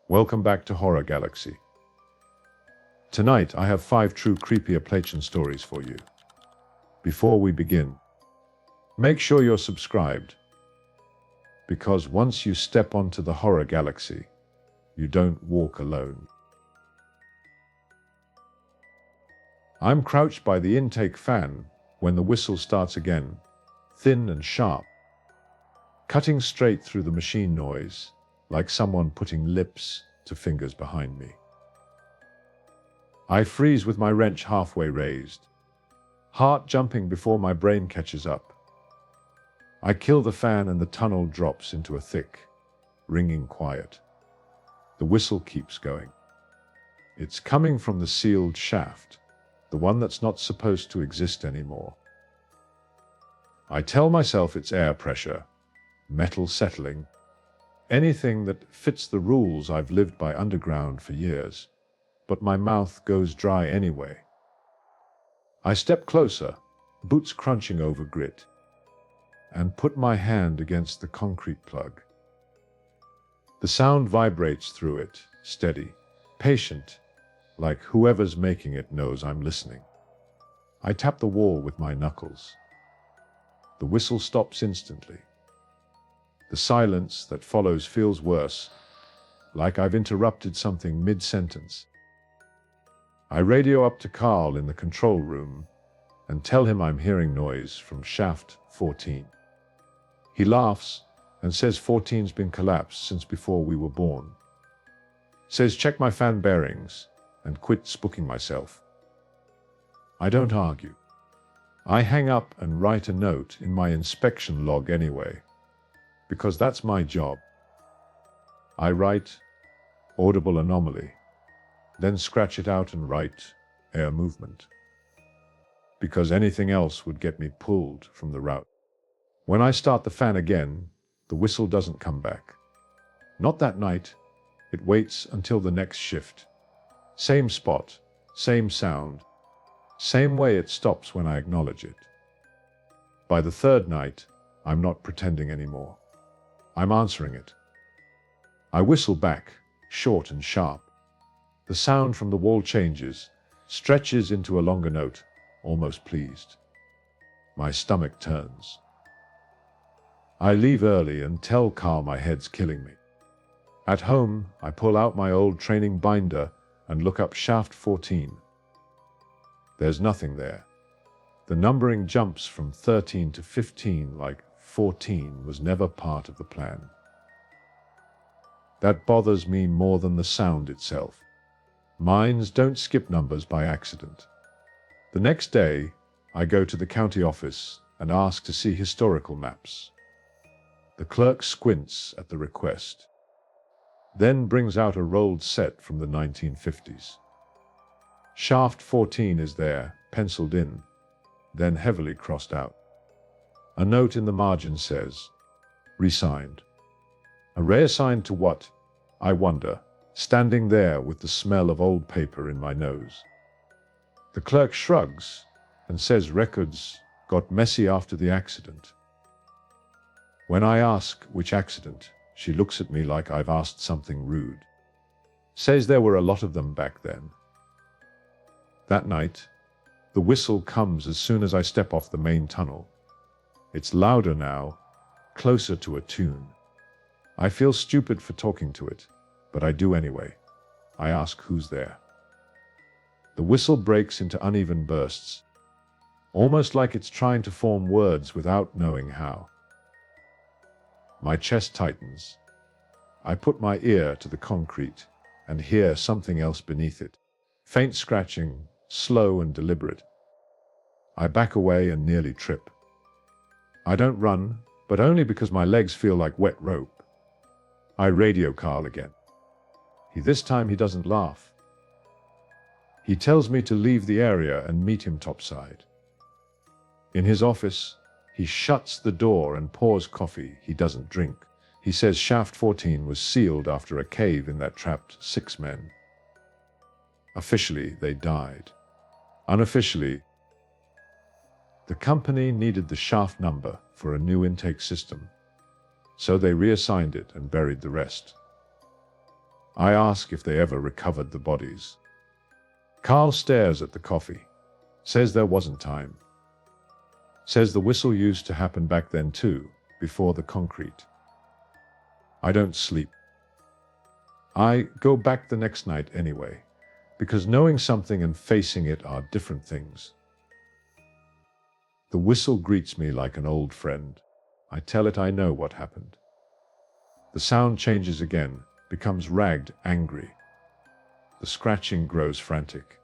Welcome back to Horror Galaxy. Tonight I have 5 true creepy Applachian stories for you. Before we begin, make sure you're subscribed, because once you step onto the Horror Galaxy, you don't walk alone. I'm crouched by the intake fan when the whistle starts again, thin and sharp, cutting straight through the machine noise, like someone putting lips to fingers behind me. I freeze with my wrench halfway raised, heart jumping before my brain catches up. I kill the fan and the tunnel drops into a thick, ringing quiet. The whistle keeps going. It's coming from the sealed shaft, the one that's not supposed to exist anymore. I tell myself it's air pressure, metal settling, anything that fits the rules I've lived by underground for years, but my mouth goes dry anyway. I step closer, boots crunching over grit, and put my hand against the concrete plug. The sound vibrates through it, steady, patient, like whoever's making it knows I'm listening. I tap the wall with my knuckles. The whistle stops instantly. The silence that follows feels worse, like I've interrupted something mid-sentence. I radio up to Carl in the control room and tell him I'm hearing noise from shaft 14. He laughs and says 14's been collapsed since before we were born. Says check my fan bearings and quit spooking myself. I don't argue. I hang up and write a note in my inspection log anyway, because that's my job. I write audible anomaly, then scratch it out and write air movement, because anything else would get me pulled from the route. When I start the fan again, the whistle doesn't come back. Not that night. It waits until the next shift. Same spot, same sound, same way it stops when I acknowledge it. By the third night, I'm not pretending anymore. I'm answering it. I whistle back, short and sharp. The sound from the wall changes, stretches into a longer note, almost pleased. My stomach turns. I leave early and tell Carl my head's killing me. At home, I pull out my old training binder and look up shaft 14. There's nothing there. The numbering jumps from 13 to 15 like 14 was never part of the plan. That bothers me more than the sound itself. Mines don't skip numbers by accident. The next day, I go to the county office and ask to see historical maps. The clerk squints at the request, then brings out a rolled set from the 1950s. Shaft 14 is there, penciled in, then heavily crossed out. A note in the margin says, "Resigned." A reassigned to what? I wonder, standing there with the smell of old paper in my nose. The clerk shrugs and says records got messy after the accident. When I ask which accident, she looks at me like I've asked something rude. Says there were a lot of them back then. That night, the whistle comes as soon as I step off the main tunnel. It's louder now, closer to a tune. I feel stupid for talking to it, but I do anyway. I ask who's there. The whistle breaks into uneven bursts, almost like it's trying to form words without knowing how. My chest tightens. I put my ear to the concrete and hear something else beneath it. Faint scratching, slow and deliberate. I back away and nearly trip. I don't run, but only because my legs feel like wet rope. I radio Carl again. This time he doesn't laugh. He tells me to leave the area and meet him topside. In his office, he shuts the door and pours coffee he doesn't drink. He says shaft 14 was sealed after a cave in that trapped 6 men. Officially, they died. Unofficially, the company needed the shaft number for a new intake system, so they reassigned it and buried the rest. I ask if they ever recovered the bodies. Carl stares at the coffee, says there wasn't time. Says the whistle used to happen back then too, before the concrete. I don't sleep. I go back the next night anyway, because knowing something and facing it are different things. The whistle greets me like an old friend. I tell it I know what happened. The sound changes again, becomes ragged, angry. The scratching grows frantic.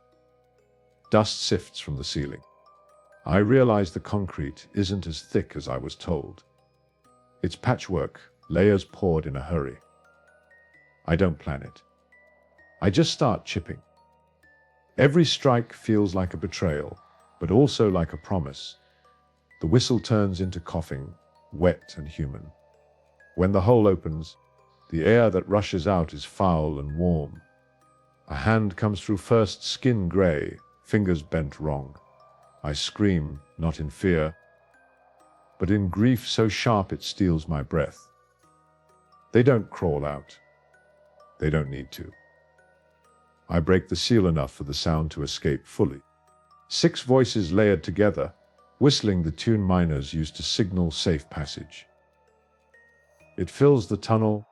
Dust sifts from the ceiling. I realize the concrete isn't as thick as I was told. It's patchwork, layers poured in a hurry. I don't plan it. I just start chipping. Every strike feels like a betrayal, but also like a promise. The whistle turns into coughing, wet and human. When the hole opens, the air that rushes out is foul and warm. A hand comes through first, skin gray, fingers bent wrong. I scream, not in fear, but in grief so sharp it steals my breath. They don't crawl out. They don't need to. I break the seal enough for the sound to escape fully. 6 voices layered together, whistling the tune miners used to signal safe passage. It fills the tunnel,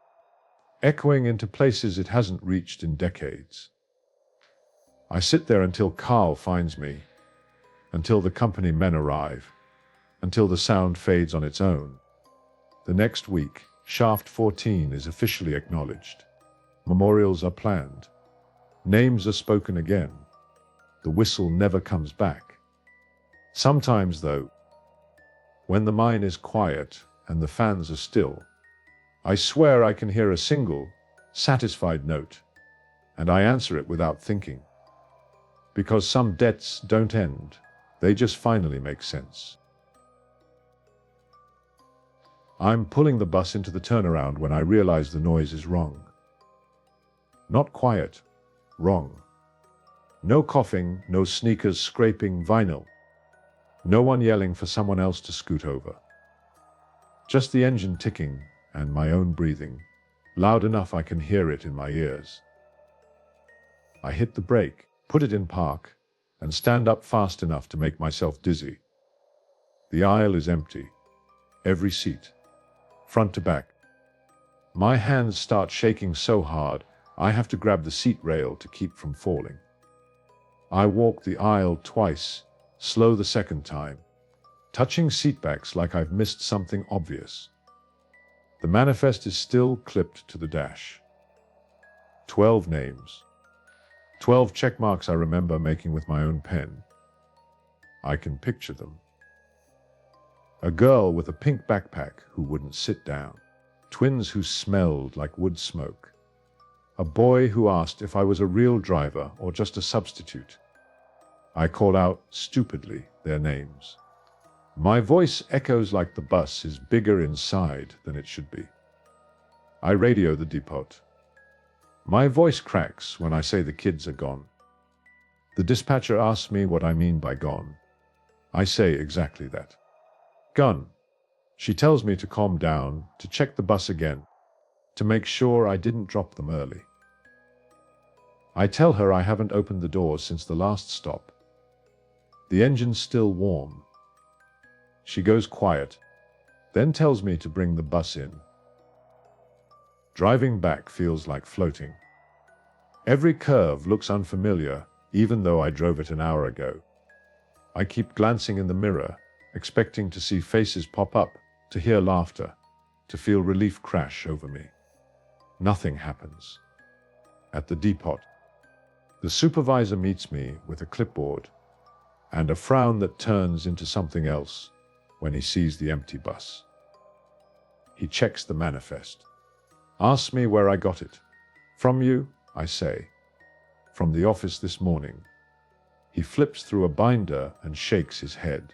echoing into places it hasn't reached in decades. I sit there until Carl finds me, until the company men arrive, until the sound fades on its own. The next week, Shaft 14 is officially acknowledged. Memorials are planned. Names are spoken again. The whistle never comes back. Sometimes, though, when the mine is quiet and the fans are still, I swear I can hear a single, satisfied note, and I answer it without thinking. Because some debts don't end, they just finally make sense. I'm pulling the bus into the turnaround when I realize the noise is wrong. Not quiet, wrong. No coughing, no sneakers scraping vinyl. No one yelling for someone else to scoot over. Just the engine ticking and my own breathing, loud enough I can hear it in my ears. I hit the brake, put it in park, and stand up fast enough to make myself dizzy. The aisle is empty. Every seat, front to back. My hands start shaking so hard, I have to grab the seat rail to keep from falling. I walk the aisle twice, slow the second time, touching seatbacks like I've missed something obvious. The manifest is still clipped to the dash. 12 names. 12 check marks I remember making with my own pen. I can picture them. A girl with a pink backpack who wouldn't sit down. Twins who smelled like wood smoke. A boy who asked if I was a real driver or just a substitute. I call out, stupidly, their names. My voice echoes like the bus is bigger inside than it should be. I radio the depot. My voice cracks when I say the kids are gone. The dispatcher asks me what I mean by gone. I say exactly that. Gone. She tells me to calm down, to check the bus again, to make sure I didn't drop them early. I tell her I haven't opened the doors since the last stop. The engine's still warm. She goes quiet, then tells me to bring the bus in. Driving back feels like floating. Every curve looks unfamiliar, even though I drove it an hour ago. I keep glancing in the mirror, expecting to see faces pop up, to hear laughter, to feel relief crash over me. Nothing happens. At the depot, the supervisor meets me with a clipboard and a frown that turns into something else when he sees the empty bus. He checks the manifest, asks me where I got it. From you, I say. From the office this morning. He flips through a binder and shakes his head.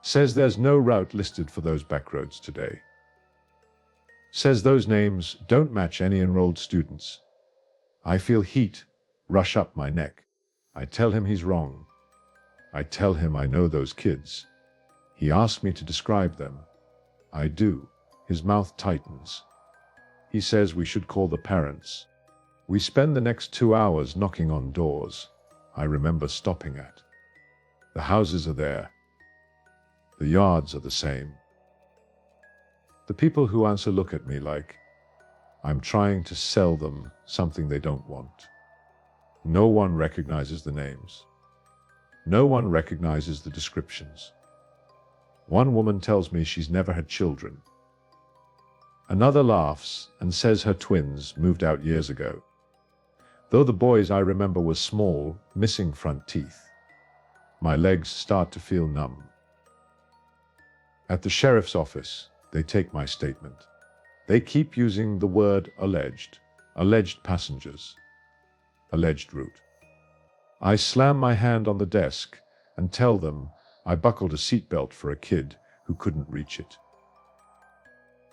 Says there's no route listed for those back roads today. Says those names don't match any enrolled students. I feel heat rush up my neck. I tell him he's wrong. I tell him I know those kids. He asks me to describe them. I do. His mouth tightens. He says we should call the parents. We spend the next 2 hours knocking on doors I remember stopping at. The houses are there. The yards are the same. The people who answer look at me like I'm trying to sell them something they don't want. No one recognizes the names. No one recognizes the descriptions. One woman tells me she's never had children. Another laughs and says her twins moved out years ago. Though the boys I remember were small, missing front teeth. My legs start to feel numb. At the sheriff's office, they take my statement. They keep using the word alleged, alleged passengers, alleged route. I slam my hand on the desk and tell them I buckled a seatbelt for a kid who couldn't reach it.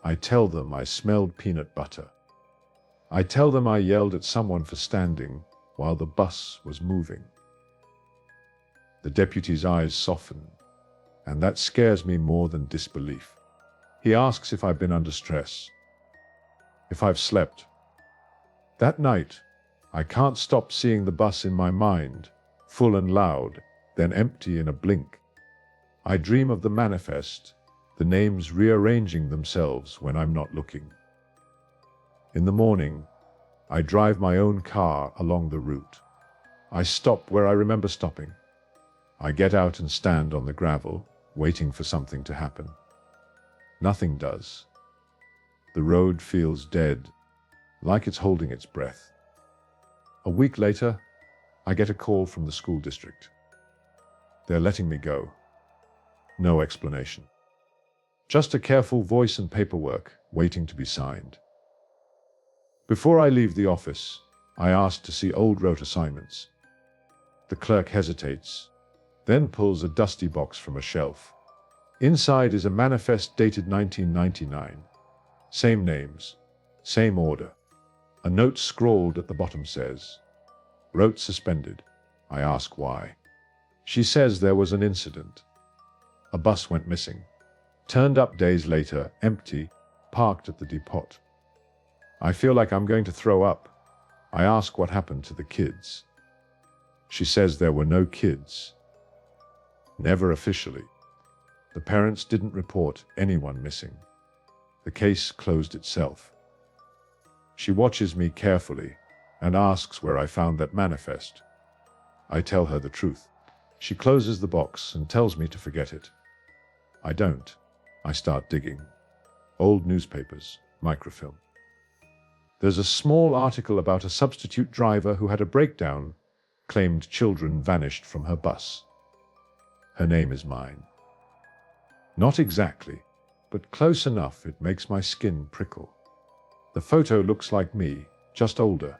I tell them I smelled peanut butter. I tell them I yelled at someone for standing while the bus was moving. The deputy's eyes soften, and that scares me more than disbelief. He asks if I've been under stress, if I've slept. That night, I can't stop seeing the bus in my mind, full and loud, then empty in a blink. I dream of the manifest, the names rearranging themselves when I'm not looking. In the morning, I drive my own car along the route. I stop where I remember stopping. I get out and stand on the gravel, waiting for something to happen. Nothing does. The road feels dead, like it's holding its breath. A week later, I get a call from the school district. They're letting me go. No explanation. Just a careful voice and paperwork waiting to be signed. Before I leave the office, I ask to see old rote assignments. The clerk hesitates, then pulls a dusty box from a shelf. Inside is a manifest dated 1999. Same names, same order. A note scrawled at the bottom says, "Rote suspended." I ask why. She says there was an incident. A bus went missing. Turned up days later, empty, parked at the depot. I feel like I'm going to throw up. I ask what happened to the kids. She says there were no kids. Never officially. The parents didn't report anyone missing. The case closed itself. She watches me carefully and asks where I found that manifest. I tell her the truth. She closes the box and tells me to forget it. I don't. I start digging. Old newspapers, microfilm. There's a small article about a substitute driver who had a breakdown, claimed children vanished from her bus. Her name is mine. Not exactly, but close enough it makes my skin prickle. The photo looks like me, just older.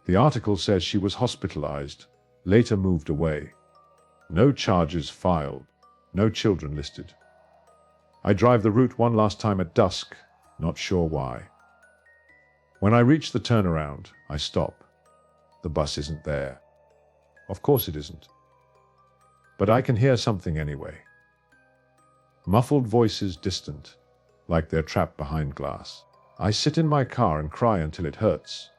The article says she was hospitalized, later moved away. No charges filed, no children listed. I drive the route one last time at dusk, not sure why. When I reach the turnaround, I stop. The bus isn't there. Of course it isn't. But I can hear something anyway. Muffled voices distant, like they're trapped behind glass. I sit in my car and cry until it hurts.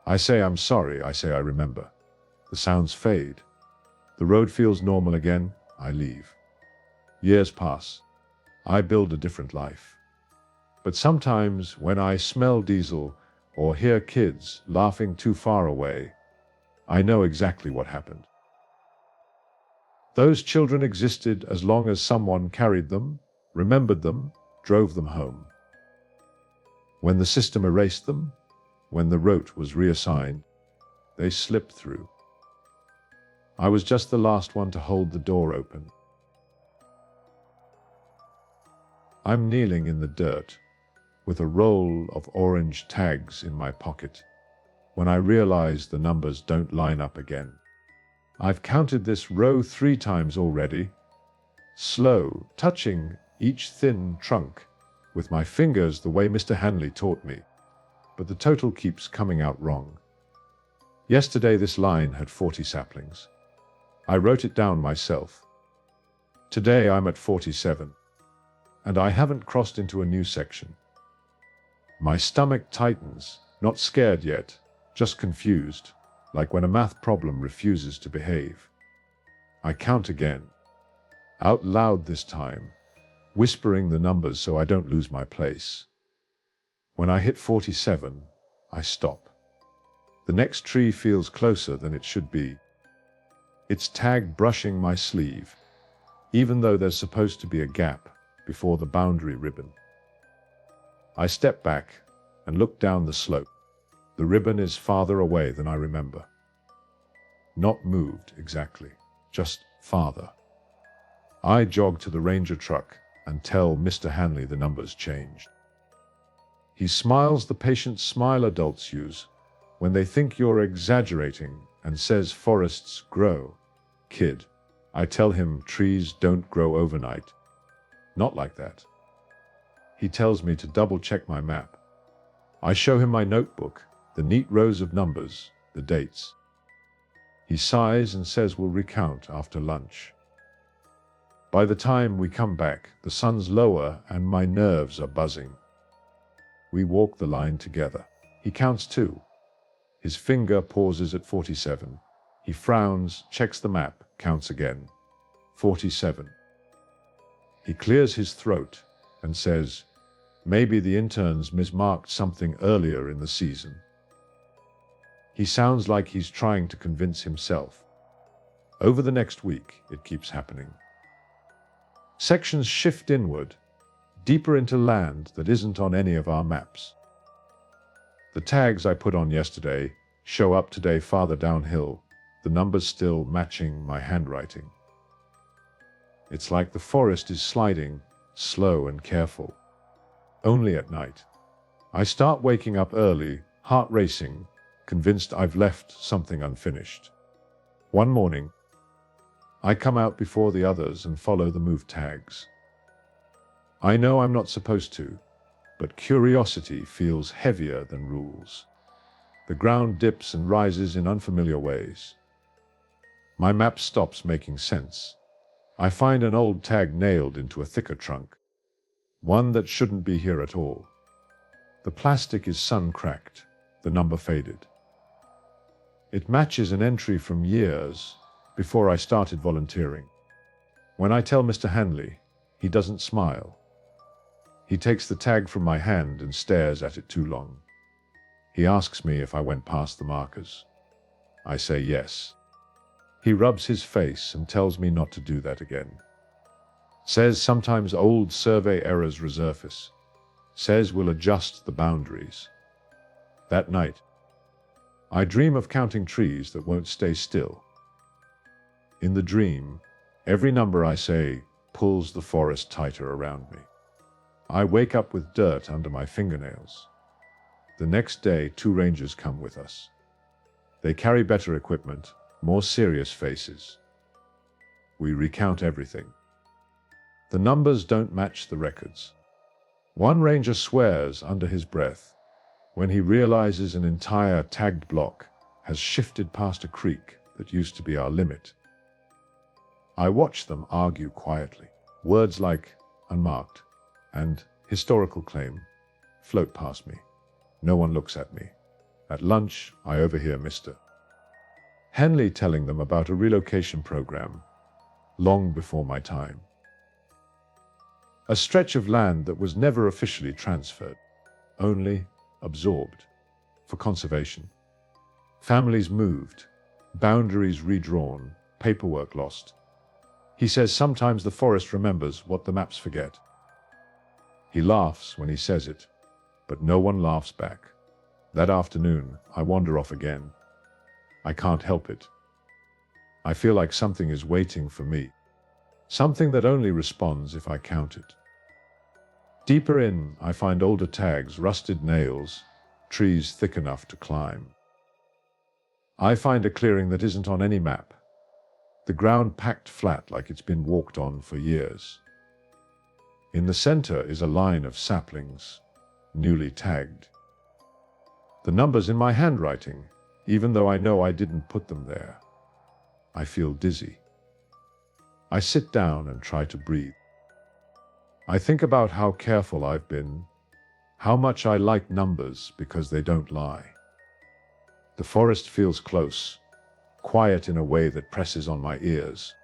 I say I'm sorry, I say I remember. The sounds fade. The road feels normal again, I leave. Years pass. I build a different life. But sometimes when I smell diesel or hear kids laughing too far away, I know exactly what happened. Those children existed as long as someone carried them, remembered them, drove them home. When the system erased them, when the route was reassigned, they slipped through. I was just the last one to hold the door open. I'm kneeling in the dirt, with a roll of orange tags in my pocket, when I realize the numbers don't line up again. I've counted this row 3 times already, slow, touching each thin trunk with my fingers the way Mr. Hanley taught me, but the total keeps coming out wrong. Yesterday this line had 40 saplings. I wrote it down myself. Today I'm at 47, and I haven't crossed into a new section. My stomach tightens, not scared yet, just confused, like when a math problem refuses to behave. I count again, out loud this time, whispering the numbers so I don't lose my place. When I hit 47, I stop. The next tree feels closer than it should be. Its tag brushing my sleeve, even though there's supposed to be a gap before the boundary ribbon. I step back and look down the slope. The ribbon is farther away than I remember. Not moved exactly, just farther. I jog to the ranger truck and tell Mr. Hanley the numbers changed. He smiles the patient smile adults use when they think you're exaggerating and says forests grow. Kid, I tell him trees don't grow overnight. Not like that. He tells me to double-check my map. I show him my notebook, the neat rows of numbers, the dates. He sighs and says we'll recount after lunch. By the time we come back, the sun's lower and my nerves are buzzing. We walk the line together. He counts too. His finger pauses at 47. He frowns, checks the map, counts again. 47. He clears his throat and says, maybe the interns mismarked something earlier in the season. He sounds like he's trying to convince himself. Over the next week, it keeps happening. Sections shift inward, deeper into land that isn't on any of our maps. The tags I put on yesterday show up today farther downhill, the numbers still matching my handwriting. It's like the forest is sliding, slow and careful. Only at night. I start waking up early, heart racing, convinced I've left something unfinished. One morning, I come out before the others and follow the move tags. I know I'm not supposed to, but curiosity feels heavier than rules. The ground dips and rises in unfamiliar ways. My map stops making sense. I find an old tag nailed into a thicker trunk, one that shouldn't be here at all. The plastic is sun-cracked, the number faded. It matches an entry from years before I started volunteering. When I tell Mr. Hanley, he doesn't smile. He takes the tag from my hand and stares at it too long. He asks me if I went past the markers. I say yes. He rubs his face and tells me not to do that again. Says sometimes old survey errors resurface. Says we'll adjust the boundaries. That night, I dream of counting trees that won't stay still. In the dream, every number I say pulls the forest tighter around me. I wake up with dirt under my fingernails. The next day, 2 rangers come with us. They carry better equipment, more serious faces. We recount everything. The numbers don't match the records. One ranger swears under his breath when he realizes an entire tagged block has shifted past a creek that used to be our limit. I watch them argue quietly. Words like unmarked and historical claim float past me. No one looks at me. At lunch, I overhear Mr. Hanley telling them about a relocation program long before my time. A stretch of land that was never officially transferred, only absorbed for conservation. Families moved, boundaries redrawn, paperwork lost. He says sometimes the forest remembers what the maps forget. He laughs when he says it, but no one laughs back. That afternoon, I wander off again. I can't help it. I feel like something is waiting for me. Something that only responds if I count it. Deeper in, I find older tags, rusted nails, trees thick enough to climb. I find a clearing that isn't on any map. The ground packed flat like it's been walked on for years. In the center is a line of saplings, newly tagged. The numbers in my handwriting, even though I know I didn't put them there. I feel dizzy. I sit down and try to breathe. I think about how careful I've been, how much I like numbers because they don't lie. The forest feels close, quiet in a way that presses on my ears.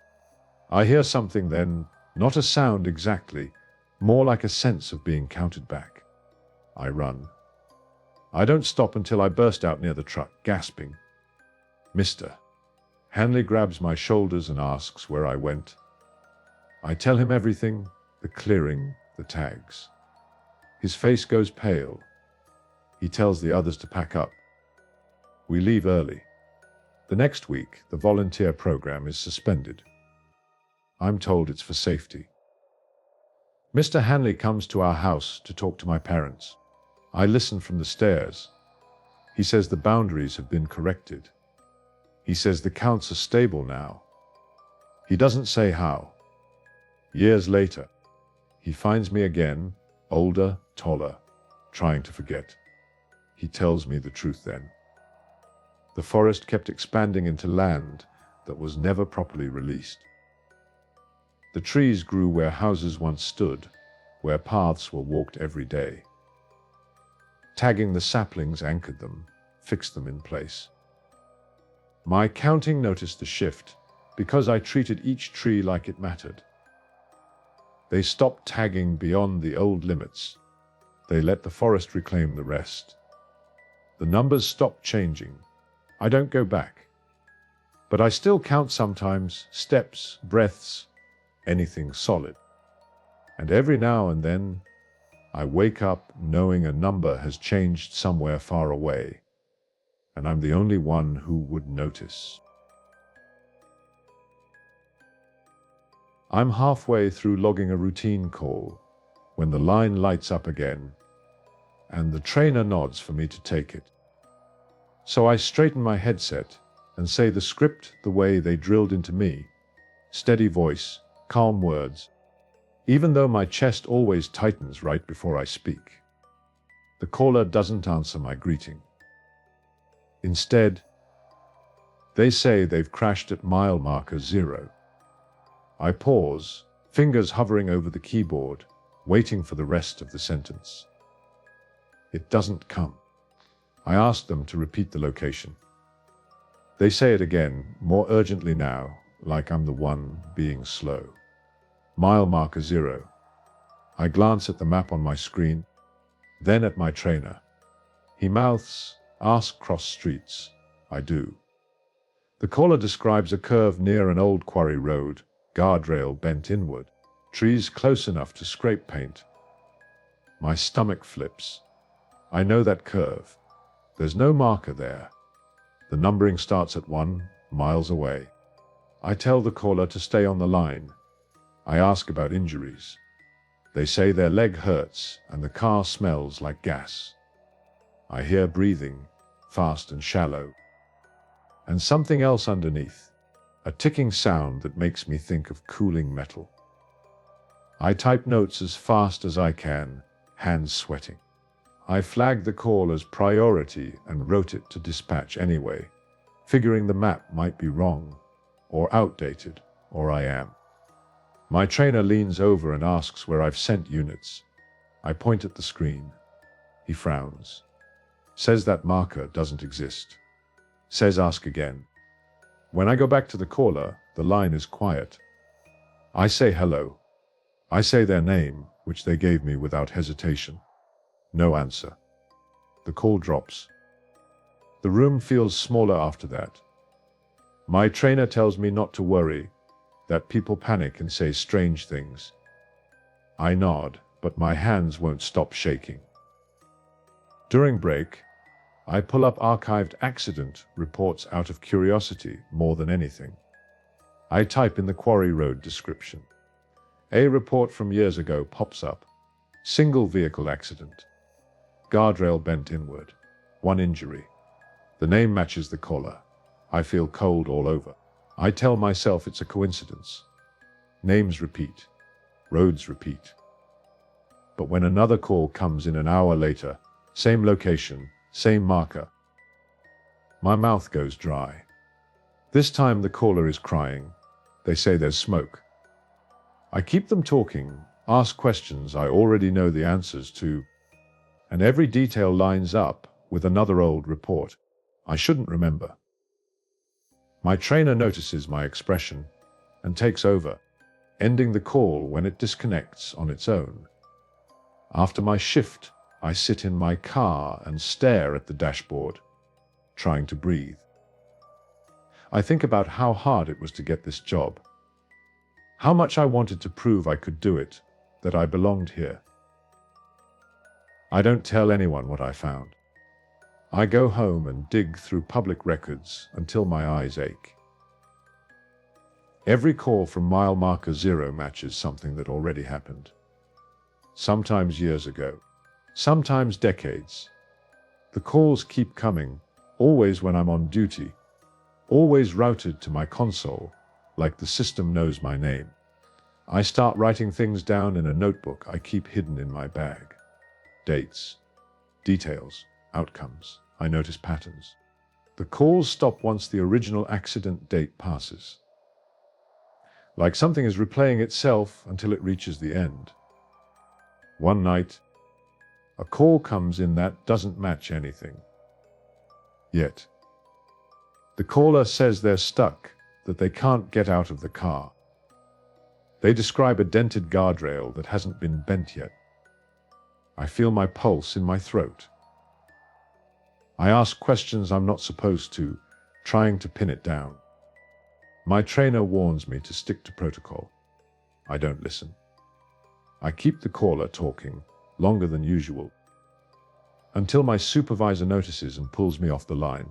I hear something then, not a sound exactly, more like a sense of being counted back. I run. I don't stop until I burst out near the truck, gasping. "Mister." Hanley grabs my shoulders and asks where I went. I tell him everything, the clearing, the tags. His face goes pale. He tells the others to pack up. We leave early. The next week, the volunteer program is suspended. I'm told it's for safety. Mr. Hanley comes to our house to talk to my parents. I listen from the stairs. He says the boundaries have been corrected. He says the counts are stable now. He doesn't say how. Years later, he finds me again, older, taller, trying to forget. He tells me the truth then. The forest kept expanding into land that was never properly released. The trees grew where houses once stood, where paths were walked every day. Tagging the saplings anchored them, fixed them in place. My counting noticed the shift, because I treated each tree like it mattered. They stopped tagging beyond the old limits. They let the forest reclaim the rest. The numbers stopped changing. I don't go back. But I still count sometimes, steps, breaths, anything solid. And every now and then, I wake up knowing a number has changed somewhere far away, and I'm the only one who would notice. I'm halfway through logging a routine call when the line lights up again, and the trainer nods for me to take it. So I straighten my headset and say the script the way they drilled into me. Steady voice, calm words, even though my chest always tightens right before I speak. The caller doesn't answer my greeting. Instead, they say they've crashed at mile marker 0. I pause, fingers hovering over the keyboard, waiting for the rest of the sentence. It doesn't come. I ask them to repeat the location. They say it again, more urgently now, like I'm the one being slow. Mile marker 0. I glance at the map on my screen, then at my trainer. He mouths, "Ask cross streets." I do. The caller describes a curve near an old quarry road, guardrail bent inward, trees close enough to scrape paint. My stomach flips. I know that curve. There's no marker there. The numbering starts at 1, miles away. I tell the caller to stay on the line. I ask about injuries. They say their leg hurts and the car smells like gas. I hear breathing, fast and shallow. And something else underneath, a ticking sound that makes me think of cooling metal. I type notes as fast as I can, hands sweating. I flagged the call as priority and wrote it to dispatch anyway, figuring the map might be wrong, or outdated, or I am. My trainer leans over and asks where I've sent units. I point at the screen. He frowns. Says that marker doesn't exist. Says ask again. When I go back to the caller, the line is quiet. I say hello. I say their name, which they gave me without hesitation. No answer. The call drops. The room feels smaller after that. My trainer tells me not to worry, that people panic and say strange things. I nod, but my hands won't stop shaking. During break, I pull up archived accident reports out of curiosity more than anything. I type in the quarry road description. A report from years ago pops up. Single vehicle accident. Guardrail bent inward. 1 injury. The name matches the caller. I feel cold all over. I tell myself it's a coincidence. Names repeat. Roads repeat. But when another call comes in an hour later, same location, same marker, my mouth goes dry. This time the caller is crying. They say there's smoke. I keep them talking, ask questions I already know the answers to, and every detail lines up with another old report. I shouldn't remember. My trainer notices my expression and takes over, ending the call when it disconnects on its own. After my shift, I sit in my car and stare at the dashboard, trying to breathe. I think about how hard it was to get this job, how much I wanted to prove I could do it, that I belonged here. I don't tell anyone what I found. I go home and dig through public records until my eyes ache. Every call from mile marker 0 matches something that already happened. Sometimes years ago, sometimes decades. The calls keep coming, always when I'm on duty, always routed to my console, like the system knows my name. I start writing things down in a notebook I keep hidden in my bag. Dates, details, outcomes. I notice patterns. The calls stop once the original accident date passes. Like something is replaying itself until it reaches the end. One night, a call comes in that doesn't match anything. Yet, the caller says they're stuck, that they can't get out of the car. They describe a dented guardrail that hasn't been bent yet. I feel my pulse in my throat. I ask questions I'm not supposed to, trying to pin it down. My trainer warns me to stick to protocol. I don't listen. I keep the caller talking, longer than usual, until my supervisor notices and pulls me off the line.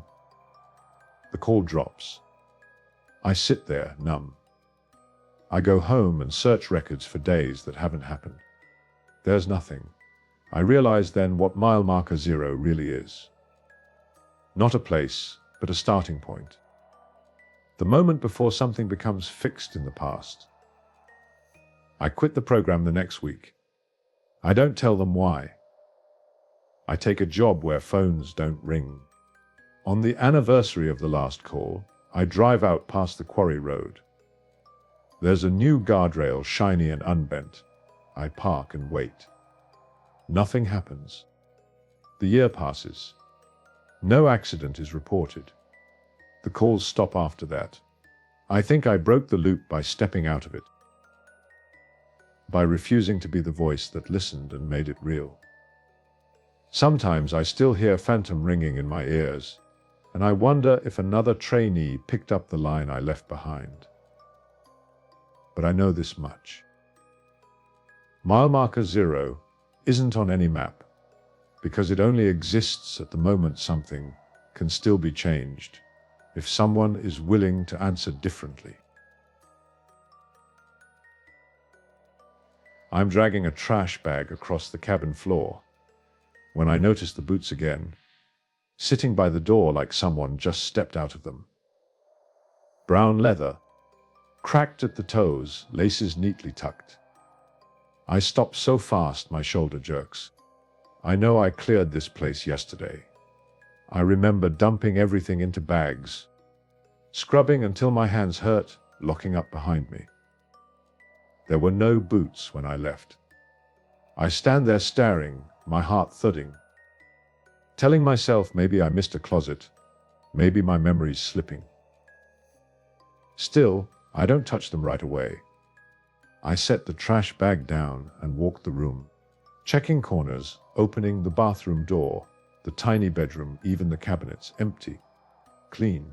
The call drops. I sit there, numb. I go home and search records for days that haven't happened. There's nothing. I realize then what mile marker 0 really is. Not a place, but a starting point. The moment before something becomes fixed in the past. I quit the program the next week. I don't tell them why. I take a job where phones don't ring. On the anniversary of the last call, I drive out past the quarry road. There's a new guardrail, shiny and unbent. I park and wait. Nothing happens. The year passes. No accident is reported. The calls stop after that. I think I broke the loop by stepping out of it, by refusing to be the voice that listened and made it real. Sometimes I still hear phantom ringing in my ears, and I wonder if another trainee picked up the line I left behind. But I know this much. Mile marker 0 isn't on any map, because it only exists at the moment something can still be changed, if someone is willing to answer differently. I'm dragging a trash bag across the cabin floor when I notice the boots again, sitting by the door like someone just stepped out of them. Brown leather, cracked at the toes, laces neatly tucked. I stop so fast my shoulder jerks. I know I cleared this place yesterday. I remember dumping everything into bags, scrubbing until my hands hurt, locking up behind me. There were no boots when I left. I stand there staring, my heart thudding, telling myself maybe I missed a closet, maybe my memory's slipping. Still, I don't touch them right away. I set the trash bag down and walk the room, checking corners, opening the bathroom door, the tiny bedroom, even the cabinets, empty, clean,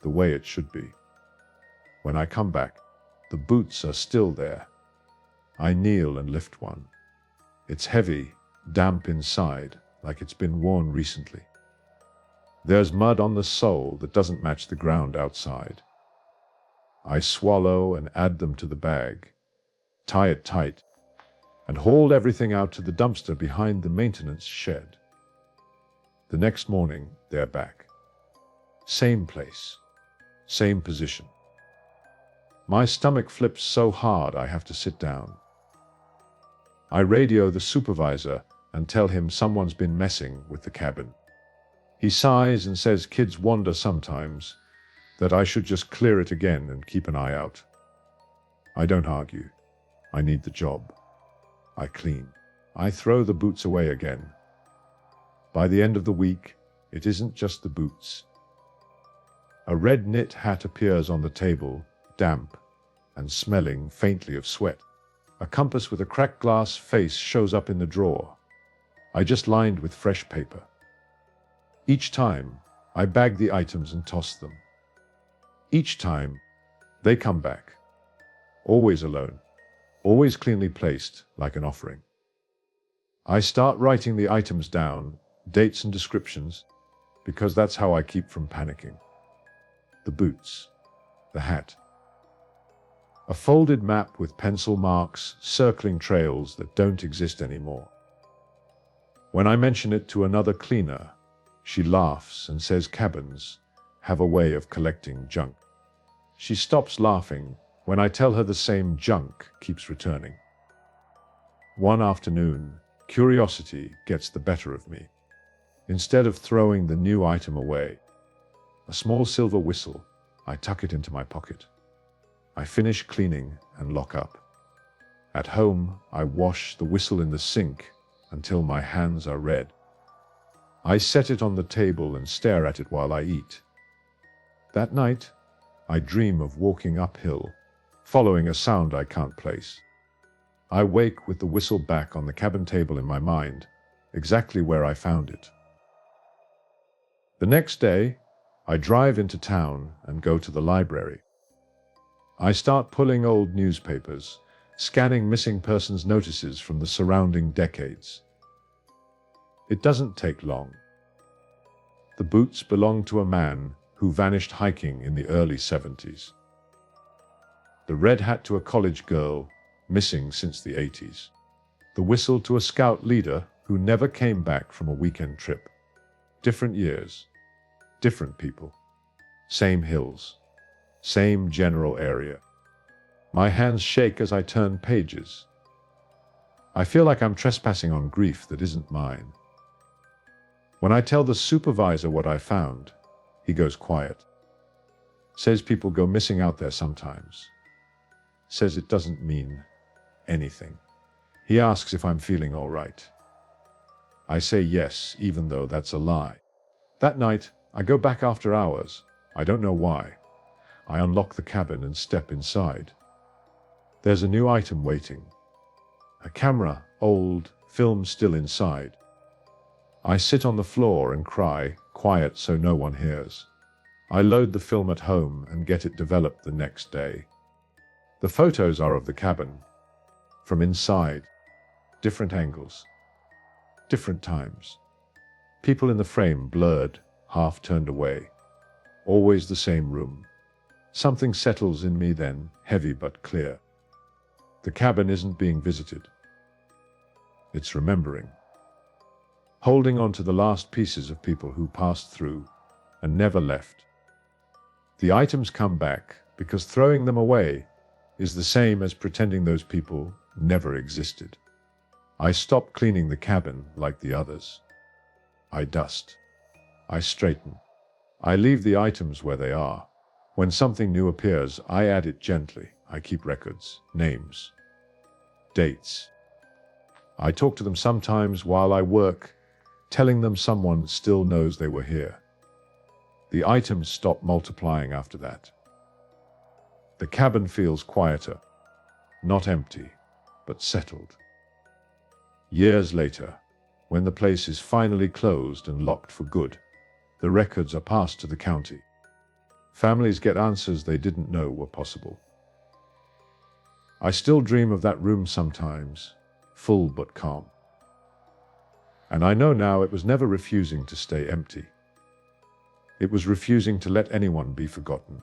the way it should be. When I come back, the boots are still there. I kneel and lift one. It's heavy, damp inside, like it's been worn recently. There's mud on the sole that doesn't match the ground outside. I swallow and add them to the bag, tie it tight, and haul everything out to the dumpster behind the maintenance shed. The next morning, they're back. Same place, same position. My stomach flips so hard I have to sit down. I radio the supervisor and tell him someone's been messing with the cabin. He sighs and says kids wander sometimes, that I should just clear it again and keep an eye out. I don't argue. I need the job. I clean. I throw the boots away again. By the end of the week, It isn't just the boots. A red knit hat appears on the table, damp and smelling faintly of sweat. A compass with a cracked glass face shows up in the drawer. I just lined with fresh paper. Each time, I bag the items and toss them. Each time, they come back. Always alone, always cleanly placed like an offering. I start writing the items down, dates and descriptions, because that's how I keep from panicking. The boots, the hat. A folded map with pencil marks circling trails that don't exist anymore. When I mention it to another cleaner, she laughs and says cabins have a way of collecting junk. She stops laughing when I tell her the same junk keeps returning. One afternoon, curiosity gets the better of me. Instead of throwing the new item away, a small silver whistle, I tuck it into my pocket. I finish cleaning and lock up. At home, I wash the whistle in the sink until my hands are red. I set it on the table and stare at it while I eat. That night, I dream of walking uphill, following a sound I can't place. I wake with the whistle back on the cabin table in my mind, exactly where I found it. The next day, I drive into town and go to the library. I start pulling old newspapers, scanning missing persons notices from the surrounding decades. It doesn't take long. The boots belong to a man who vanished hiking in the early 70s. The red hat to a college girl, missing since the 80s. The whistle to a scout leader who never came back from a weekend trip. Different years, different people, same hills, same general area. My hands shake as I turn pages. I feel like I'm trespassing on grief that isn't mine. When I tell the supervisor what I found, he goes quiet. Says people go missing out there sometimes. Says it doesn't mean anything. He asks if I'm feeling all right. I say yes, even though that's a lie. That night, I go back after hours. I don't know why. I unlock the cabin and step inside. There's a new item waiting. A camera, old, film still inside. I sit on the floor and cry, quiet so no one hears. I load the film at home and get it developed the next day. The photos are of the cabin, from inside, different angles, different times. People in the frame blurred, half turned away. Always the same room. Something settles in me then, heavy but clear. The cabin isn't being visited. It's remembering. Holding on to the last pieces of people who passed through and never left. The items come back because throwing them away is the same as pretending those people never existed. I stop cleaning the cabin like the others. I dust. I straighten. I leave the items where they are. When something new appears, I add it gently. I keep records, names, dates. I talk to them sometimes while I work, telling them someone still knows they were here. The items stop multiplying after that. The cabin feels quieter, not empty, but settled. Years later, when the place is finally closed and locked for good, the records are passed to the county. Families get answers they didn't know were possible. I still dream of that room sometimes, full but calm. And I know now it was never refusing to stay empty. It was refusing to let anyone be forgotten.